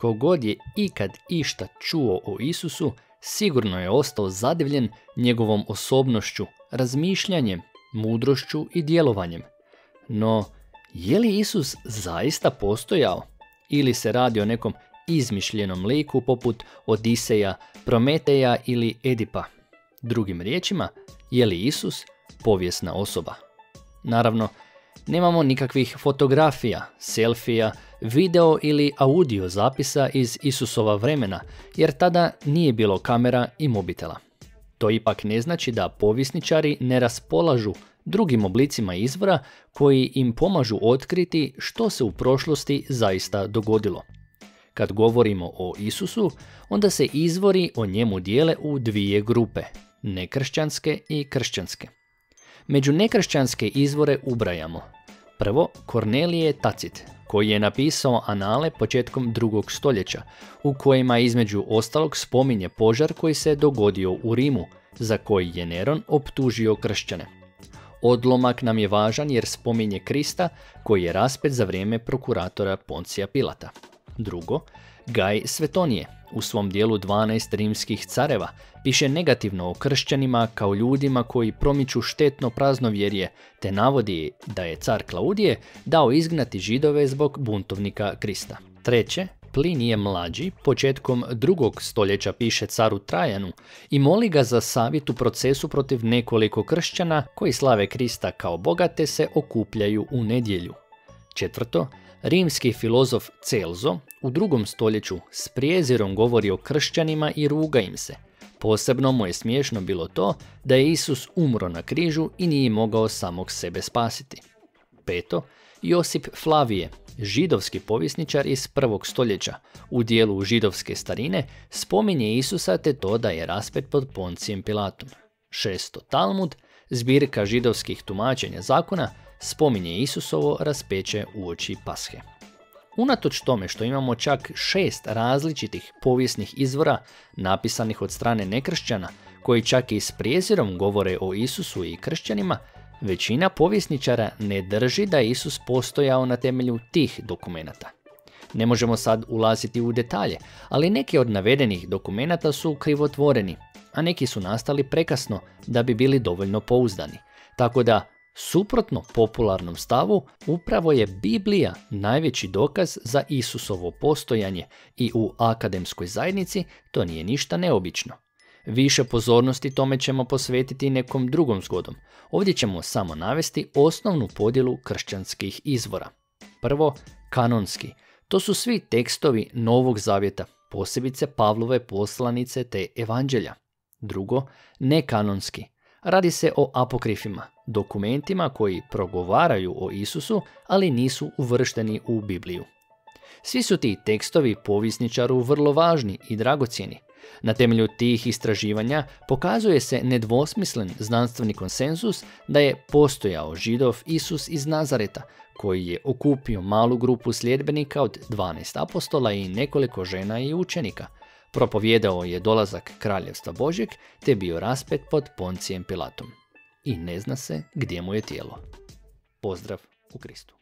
Tko god je ikad išta čuo o Isusu, sigurno je ostao zadivljen njegovom osobnošću, razmišljanjem, mudrošću i djelovanjem. No, je li Isus zaista postojao? Ili se radi o nekom izmišljenom liku poput Odiseja, Prometeja ili Edipa? Drugim riječima, je li Isus povijesna osoba? Naravno, nemamo nikakvih fotografija, selfija, video ili audio zapisa iz Isusova vremena, jer tada nije bilo kamera i mobitela. To ipak ne znači da povjesničari ne raspolažu drugim oblicima izvora koji im pomažu otkriti što se u prošlosti zaista dogodilo. Kad govorimo o Isusu, onda se izvori o njemu dijele u dvije grupe, nekršćanske i kršćanske. Među nekršćanske izvore ubrajamo prvo Kornelije Tacit, koji je napisao Anale početkom 2. stoljeća, u kojima između ostalog spominje požar koji se dogodio u Rimu, za koji je Neron optužio kršćane. Odlomak nam je važan jer spominje Krista koji je raspet za vrijeme prokuratora Poncija Pilata. Drugo, Gaj Svetonije u svom dijelu 12 rimskih careva piše negativno o kršćanima kao ljudima koji promiču štetno praznovjerje, te navodi da je car Klaudije dao izgnati Židove zbog buntovnika Krista. Treće, Plinije mlađi početkom 2. stoljeća piše caru Trajanu i moli ga za savjet u procesu protiv nekoliko kršćana koji slave Krista kao Boga te se okupljaju u nedjelju. Četvrto, rimski filozof Celzo u 2. stoljeću s prijezirom govori o kršćanima i ruga im se. Posebno mu je smiješno bilo to da je Isus umro na križu i nije mogao samog sebe spasiti. Peto, Josip Flavije, židovski povjesničar iz 1. stoljeća, u dijelu židovske starine spominje Isusa te to da je raspet pod Poncijem Pilatom. Šesto, Talmud, zbirka židovskih tumačenja zakona, spominje Isusovo raspeće uoči Pashe. Unatoč tome što imamo čak 6 različitih povijesnih izvora napisanih od strane nekršćana, koji čak i s prijezirom govore o Isusu i kršćanima, većina povjesničara ne drži da je Isus postojao na temelju tih dokumenata. Ne možemo sad ulaziti u detalje, ali neki od navedenih dokumenata su krivotvoreni, a neki su nastali prekasno da bi bili dovoljno pouzdani. Tako da, suprotno popularnom stavu, upravo je Biblija najveći dokaz za Isusovo postojanje i u akademskoj zajednici to nije ništa neobično. Više pozornosti tome ćemo posvetiti nekom drugom zgodom. Ovdje ćemo samo navesti osnovnu podjelu kršćanskih izvora. Prvo, kanonski. To su svi tekstovi Novog zavjeta, posebice Pavlove poslanice te evanđelja. Drugo, nekanonski. Radi se o apokrifima, dokumentima koji progovaraju o Isusu, ali nisu uvršteni u Bibliju. Svi su ti tekstovi povjesničaru vrlo važni i dragocjeni. Na temelju tih istraživanja pokazuje se nedvosmislen znanstveni konsenzus da je postojao Židov Isus iz Nazareta, koji je okupio malu grupu sljedbenika od 12 apostola i nekoliko žena i učenika. Propovijedao je dolazak kraljevstva Božjeg te bio raspet pod Poncijem Pilatom. I ne zna se gdje mu je tijelo. Pozdrav u Kristu.